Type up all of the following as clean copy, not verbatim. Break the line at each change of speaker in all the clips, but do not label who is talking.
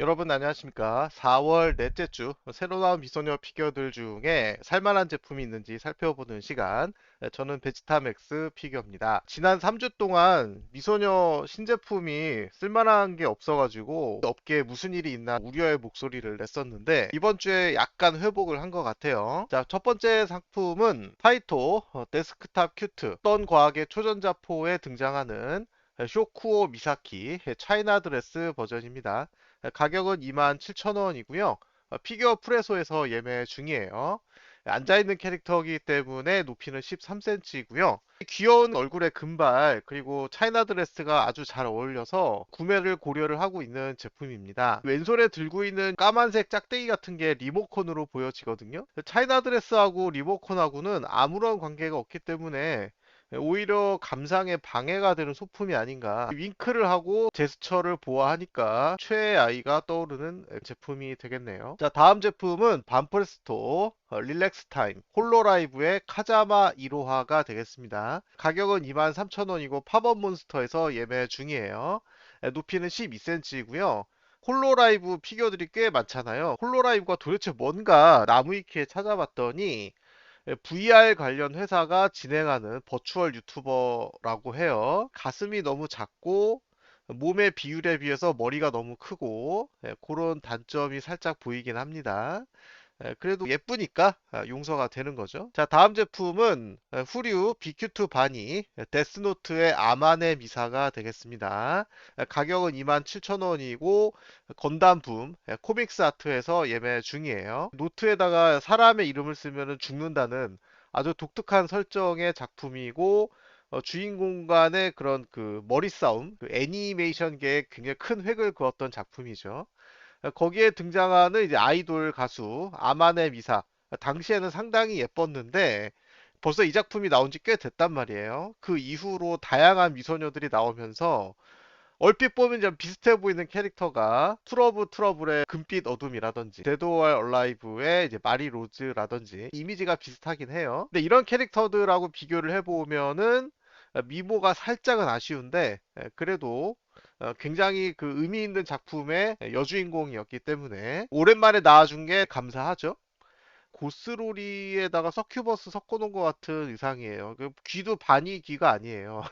여러분 안녕하십니까? 4월 넷째 주 새로 나온 미소녀 피규어들 중에 살만한 제품이 있는지 살펴보는 시간. 저는 베지타맥스 피규어입니다. 지난 3주 동안 미소녀 신제품이 쓸만한 게 없어가지고 업계에 무슨 일이 있나 우려의 목소리를 냈었는데 이번 주에 약간 회복을 한 것 같아요. 자, 첫 번째 상품은 타이토 데스크탑 큐트 어떤 과학의 초전자포에 등장하는 쇼쿠오 미사키 차이나 드레스 버전입니다. 가격은 27,000원이고요. 피규어 프레소에서 예매 중이에요. 앉아있는 캐릭터이기 때문에 높이는 13cm이고요. 귀여운 얼굴의 금발 그리고 차이나 드레스가 아주 잘 어울려서 구매를 고려를 하고 있는 제품입니다. 왼손에 들고 있는 까만색 짝대기 같은 게 리모컨으로 보여지거든요. 차이나 드레스하고 리모컨하고는 아무런 관계가 없기 때문에 오히려 감상에 방해가 되는 소품이 아닌가. 윙크를 하고 제스처를 보아하니까 최애 아이가 떠오르는 제품이 되겠네요. 자, 다음 제품은 반프레스토 릴렉스 타임 홀로라이브의 카자마 이로하가 되겠습니다. 가격은 23,000원이고 팝업 몬스터에서 예매 중이에요. 높이는 12cm이고요. 홀로라이브 피규어들이 꽤 많잖아요. 홀로라이브가 도대체 뭔가 나무위키에 찾아봤더니 VR 관련 회사가 진행하는 버추얼 유튜버라고 해요. 가슴이 너무 작고 몸의 비율에 비해서 머리가 너무 크고 그런 단점이 살짝 보이긴 합니다. 그래도 예쁘니까 용서가 되는 거죠. 자, 다음 제품은 후류 BQ2 바니 데스노트의 아만의 미사가 되겠습니다. 가격은 27,000원이고 건담붐 코믹스 아트에서 예매 중이에요. 노트에다가 사람의 이름을 쓰면 죽는다는 아주 독특한 설정의 작품이고 주인공 간의 그런 그 머리 싸움, 그 애니메이션계에 굉장히 큰 획을 그었던 작품이죠. 거기에 등장하는 이제 아이돌 가수 아만의 미사. 당시에는 상당히 예뻤는데 벌써 이 작품이 나온 지 꽤 됐단 말이에요. 그 이후로 다양한 미소녀들이 나오면서 얼핏 보면 좀 비슷해 보이는 캐릭터가 투러브 트러블의 금빛 어둠이라든지 데드 월 얼라이브의 이제 마리 로즈라든지 이미지가 비슷하긴 해요. 근데 이런 캐릭터들하고 비교를 해보면은 미모가 살짝은 아쉬운데 그래도 굉장히 그 의미 있는 작품의 여주인공이었기 때문에 오랜만에 나와준 게 감사하죠. 고스로리에다가 서큐버스 섞어놓은 것 같은 의상이에요. 그 귀도 바니 귀가 아니에요.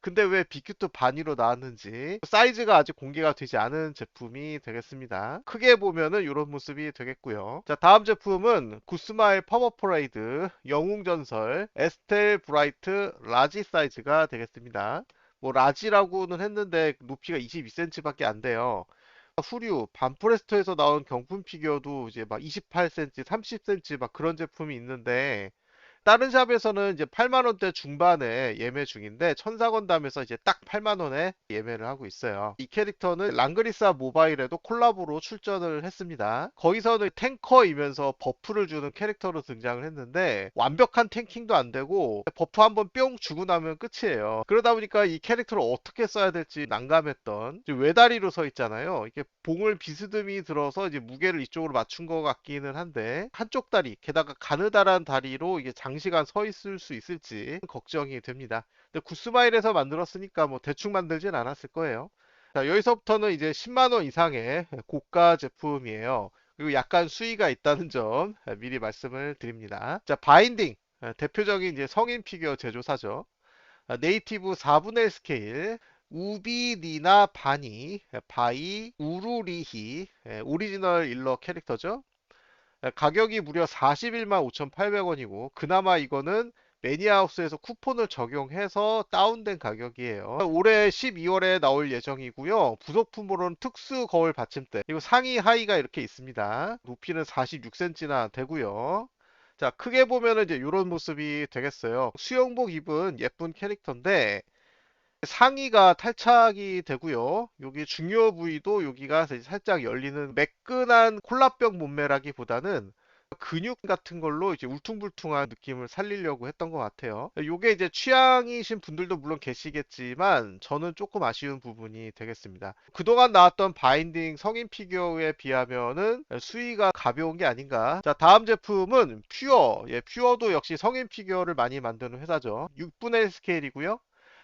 근데 왜 빅큐트 바니로 나왔는지 사이즈가 아직 공개가 되지 않은 제품이 되겠습니다. 크게 보면은 이런 모습이 되겠고요. 자, 다음 제품은 구스마일 파워퍼레이드 영웅전설 에스텔 브라이트 라지 사이즈가 되겠습니다. 뭐 라지라고는 했는데 높이가 22cm밖에 안 돼요. 후류 반프레스토에서 나온 경품 피규어도 이제 막 28cm, 30cm 막 그런 제품이 있는데 다른 샵에서는 이제 8만 원대 중반에 예매 중인데 천사건담에서 이제 딱 8만 원에 예매를 하고 있어요. 이 캐릭터는 랑그리사 모바일에도 콜라보로 출전을 했습니다. 거기서는 탱커이면서 버프를 주는 캐릭터로 등장을 했는데 완벽한 탱킹도 안 되고 버프 한번 뿅 주고 나면 끝이에요. 그러다 보니까 이 캐릭터를 어떻게 써야 될지 난감했던 외다리로 서 있잖아요. 이게 봉을 비스듬히 들어서 이제 무게를 이쪽으로 맞춘 것 같기는 한데 한쪽 다리 게다가 가느다란 다리로 이게 장시간 서 있을 수 있을지 걱정이 됩니다. 근데 구스마일에서 만들었으니까 뭐 대충 만들진 않았을 거예요. 자, 여기서부터는 이제 10만 원 이상의 고가 제품이에요. 그리고 약간 수위가 있다는 점 미리 말씀을 드립니다. 자, 바인딩 대표적인 이제 성인 피규어 제조사죠. 네이티브 4분의 1 스케일 우비니나 바니 바이 우루리히 오리지널 일러 캐릭터죠. 가격이 무려 41만 5,800원이고 그나마 이거는 매니아하우스에서 쿠폰을 적용해서 다운된 가격이에요. 올해 12월에 나올 예정이고요. 부속품으로는 특수 거울 받침대 그리고 상의 하의가 이렇게 있습니다. 높이는 46cm나 되고요. 자, 크게 보면은 이제 이런 모습이 되겠어요. 수영복 입은 예쁜 캐릭터인데 상의가 탈착이 되고요. 여기 중요 부위도 여기가 살짝 열리는 매끈한 콜라병 몸매라기보다는 근육 같은 걸로 이제 울퉁불퉁한 느낌을 살리려고 했던 것 같아요. 이게 이제 취향이신 분들도 물론 계시겠지만 저는 조금 아쉬운 부분이 되겠습니다. 그동안 나왔던 바인딩 성인 피규어에 비하면은 수위가 가벼운 게 아닌가. 자, 다음 제품은 퓨어. 퓨어도 역시 성인 피규어를 많이 만드는 회사죠. 6분의 1 스케일이고요.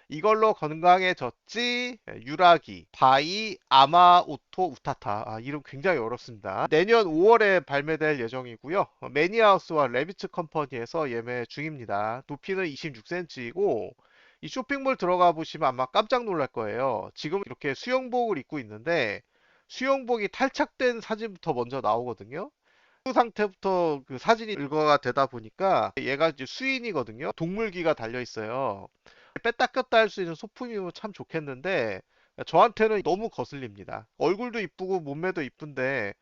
이걸로 건강해졌지, 유라기, 바이, 아마, 오토, 우타타. 이름 굉장히 어렵습니다. 내년 5월에 발매될 예정이고요. 매니아하우스와 레비츠 컴퍼니에서 예매 중입니다. 높이는 26cm이고, 이 쇼핑몰 들어가 보시면 아마 깜짝 놀랄 거예요. 지금 이렇게 수영복을 입고 있는데, 수영복이 탈착된 사진부터 먼저 나오거든요. 그 상태부터 그 사진이 일거가 되다 보니까 얘가 이제 수인이거든요. 동물기가 달려 있어요. 뺐다 꼈다 할 수 있는 소품이면 참 좋겠는데 저한테는 너무 거슬립니다. 얼굴도 이쁘고 몸매도 이쁜데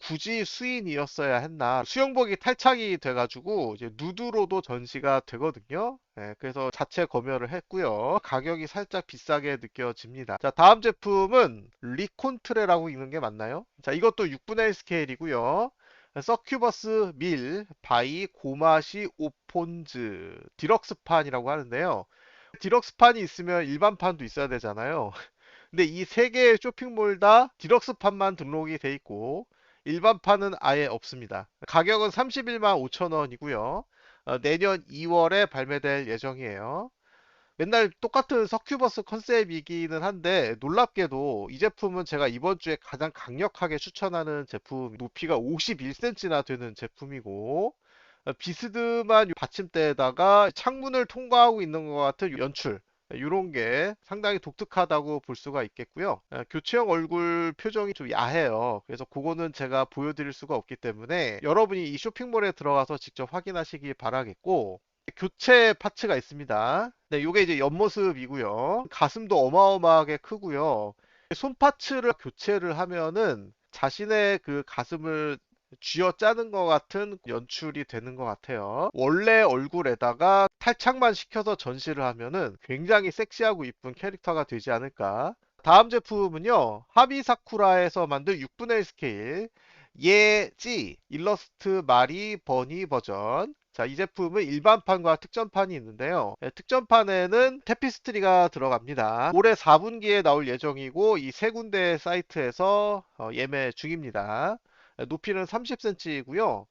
굳이 수인이었어야 했나. 수영복이 탈착이 돼가지고 이제 누드로도 전시가 되거든요. 그래서 자체 검열을 했고요. 가격이 살짝 비싸게 느껴집니다. 자, 다음 제품은 리콘트레라고 읽는 게 맞나요? 자, 이것도 6분의 1 스케일이고요. 서큐버스 밀 바이 고마시 오폰즈 디럭스판이라고 하는데요. 디럭스판이 있으면 일반판도 있어야 되잖아요. 근데 이 세 개의 쇼핑몰 다 디럭스판만 등록이 돼 있고 일반판은 아예 없습니다. 가격은 31만 5천 원이고요. 내년 2월에 발매될 예정이에요. 맨날 똑같은 서큐버스 컨셉이기는 한데 놀랍게도 이 제품은 제가 이번 주에 가장 강력하게 추천하는 제품, 높이가 51cm나 되는 제품이고 비스듬한 받침대에다가 창문을 통과하고 있는 것 같은 연출, 이런 게 상당히 독특하다고 볼 수가 있겠고요. 교체형 얼굴 표정이 좀 야해요. 그래서 그거는 제가 보여드릴 수가 없기 때문에 여러분이 이 쇼핑몰에 들어가서 직접 확인하시기 바라겠고, 교체 파츠가 있습니다. 네, 요게 이제 옆모습이고요. 가슴도 어마어마하게 크고요. 손 파츠를 교체를 하면은 자신의 그 가슴을 쥐어 짜는 것 같은 연출이 되는 것 같아요. 원래 얼굴에다가 탈착만 시켜서 전시를 하면은 굉장히 섹시하고 이쁜 캐릭터가 되지 않을까. 다음 제품은요, 하비사쿠라에서 만든 6분의 1 스케일 예지 일러스트 마리 버니 버전. 자, 이 제품은 일반판과 특전판이 있는데요. 특전판에는 테피스트리가 들어갑니다. 올해 4분기에 나올 예정이고 이 세 군데 사이트에서 예매 중입니다. 높이는 30cm이고요.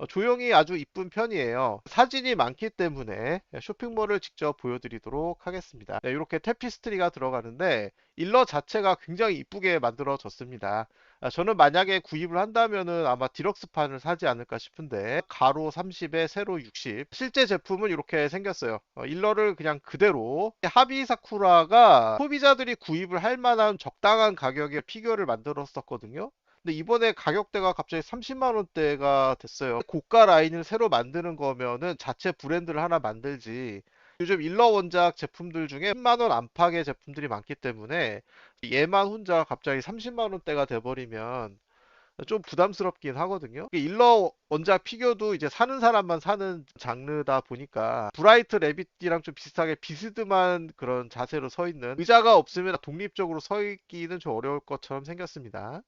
조형이 아주 이쁜 편이에요. 사진이 많기 때문에 쇼핑몰을 직접 보여드리도록 하겠습니다. 네, 이렇게 테피스트리가 들어가는데 일러 자체가 굉장히 이쁘게 만들어졌습니다. 저는 만약에 구입을 한다면은 아마 디럭스판을 사지 않을까 싶은데 가로 30에 세로 60. 실제 제품은 이렇게 생겼어요. 일러를 그냥 그대로 하비 사쿠라가 소비자들이 구입을 할 만한 적당한 가격의 피규어를 만들었었거든요. 근데 이번에 가격대가 갑자기 30만 원대가 됐어요. 고가 라인을 새로 만드는 거면은 자체 브랜드를 하나 만들지. 요즘 일러 원작 제품들 중에 10만 원 안팎의 제품들이 많기 때문에 얘만 혼자 갑자기 30만 원대가 돼버리면 좀 부담스럽긴 하거든요. 일러 원작 피규어도 이제 사는 사람만 사는 장르다 보니까 브라이트 레빗이랑 좀 비슷하게 비스듬한 그런 자세로 서 있는, 의자가 없으면 독립적으로 서 있기는 좀 어려울 것처럼 생겼습니다.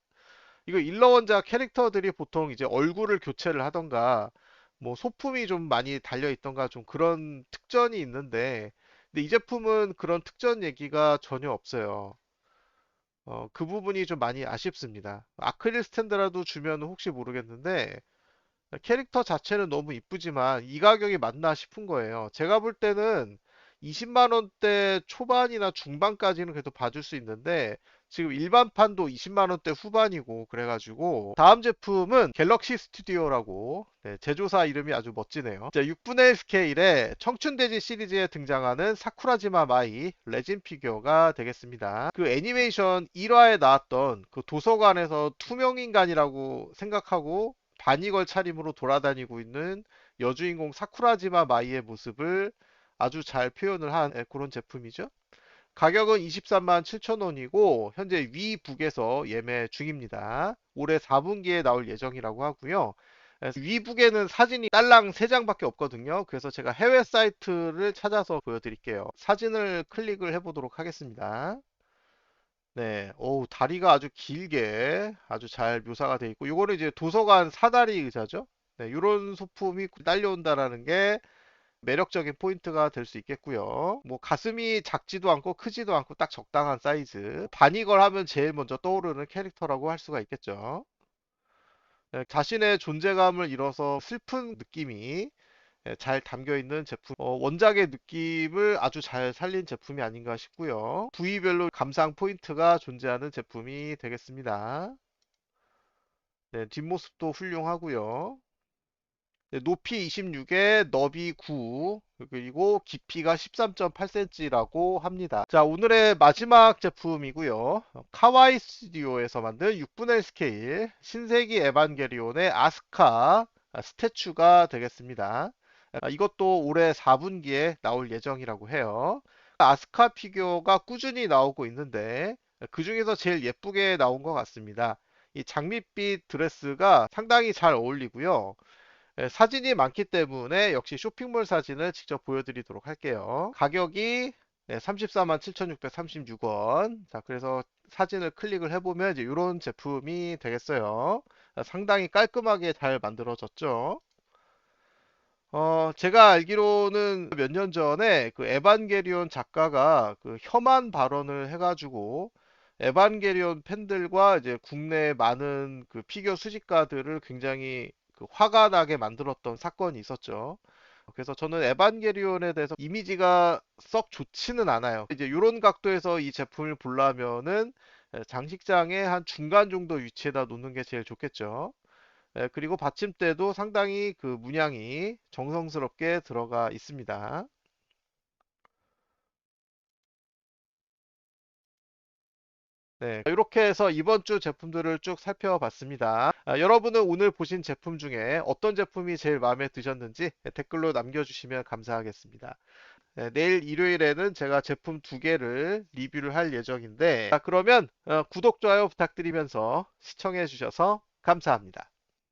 이거 일러 원작 캐릭터들이 보통 이제 얼굴을 교체를 하던가 뭐 소품이 좀 많이 달려 있던가 좀 그런 특전이 있는데, 근데 이 제품은 그런 특전 얘기가 전혀 없어요. 그 부분이 좀 많이 아쉽습니다. 아크릴 스탠드라도 주면 혹시 모르겠는데 캐릭터 자체는 너무 이쁘지만 이 가격이 맞나 싶은 거예요. 제가 볼 때는 20만 원대 초반이나 중반까지는 그래도 봐줄 수 있는데 지금 일반판도 20만 원대 후반이고 그래가지고, 다음 제품은 갤럭시 스튜디오라고, 제조사 이름이 아주 멋지네요. 자, 6분의 1 스케일의 청춘돼지 시리즈에 등장하는 사쿠라지마 마이 레진 피규어가 되겠습니다. 그 애니메이션 1화에 나왔던 그 도서관에서 투명인간이라고 생각하고 바니걸 차림으로 돌아다니고 있는 여주인공 사쿠라지마 마이의 모습을 아주 잘 표현을 한 그런 제품이죠. 가격은 23만 7천 원이고 현재 위북에서 예매 중입니다. 올해 4분기에 나올 예정이라고 하고요. 위북에는 사진이 딸랑 3장밖에 없거든요. 그래서 제가 해외 사이트를 찾아서 보여드릴게요. 사진을 클릭을 해보도록 하겠습니다. 네, 다리가 아주 길게 아주 잘 묘사가 되어 있고, 요거는 이제 도서관 사다리 의자죠. 네, 이런 소품이 딸려온다라는 게 매력적인 포인트가 될 수 있겠고요. 뭐 가슴이 작지도 않고 크지도 않고 딱 적당한 사이즈. 바니걸 하면 제일 먼저 떠오르는 캐릭터라고 할 수가 있겠죠. 네, 자신의 존재감을 잃어서 슬픈 느낌이 잘 담겨 있는 제품, 원작의 느낌을 아주 잘 살린 제품이 아닌가 싶고요. 부위별로 감상 포인트가 존재하는 제품이 되겠습니다. 네, 뒷모습도 훌륭하고요. 네, 높이 26에 너비 9, 그리고 깊이가 13.8cm라고 합니다. 자, 오늘의 마지막 제품이고요. 카와이 스튜디오에서 만든 6분의 1 스케일 신세기 에반게리온의 아스카 스태츄가 되겠습니다. 이것도 올해 4분기에 나올 예정이라고 해요. 아스카 피규어가 꾸준히 나오고 있는데 그 중에서 제일 예쁘게 나온 것 같습니다. 이 장밋빛 드레스가 상당히 잘 어울리고요. 사진이 많기 때문에 역시 쇼핑몰 사진을 직접 보여드리도록 할게요. 가격이 34만 7,636원. 자, 그래서 사진을 클릭을 해보면 이제 이런 제품이 되겠어요. 상당히 깔끔하게 잘 만들어졌죠. 제가 알기로는 몇 년 전에 그 에반게리온 작가가 그 혐한 발언을 해가지고 에반게리온 팬들과 이제 국내 많은 그 피겨 수집가들을 굉장히 그 화가 나게 만들었던 사건이 있었죠. 그래서 저는 에반게리온에 대해서 이미지가 썩 좋지는 않아요. 이제 이런 각도에서 이 제품을 보려면은 장식장의 한 중간 정도 위치에다 놓는 게 제일 좋겠죠. 그리고 받침대도 상당히 그 문양이 정성스럽게 들어가 있습니다. 네, 이렇게 해서 이번 주 제품들을 쭉 살펴봤습니다. 여러분은 오늘 보신 제품 중에 어떤 제품이 제일 마음에 드셨는지 댓글로 남겨주시면 감사하겠습니다. 네, 내일 일요일에는 제가 제품 두 개를 리뷰를 할 예정인데, 자, 그러면 구독, 좋아요 부탁드리면서 시청해 주셔서 감사합니다.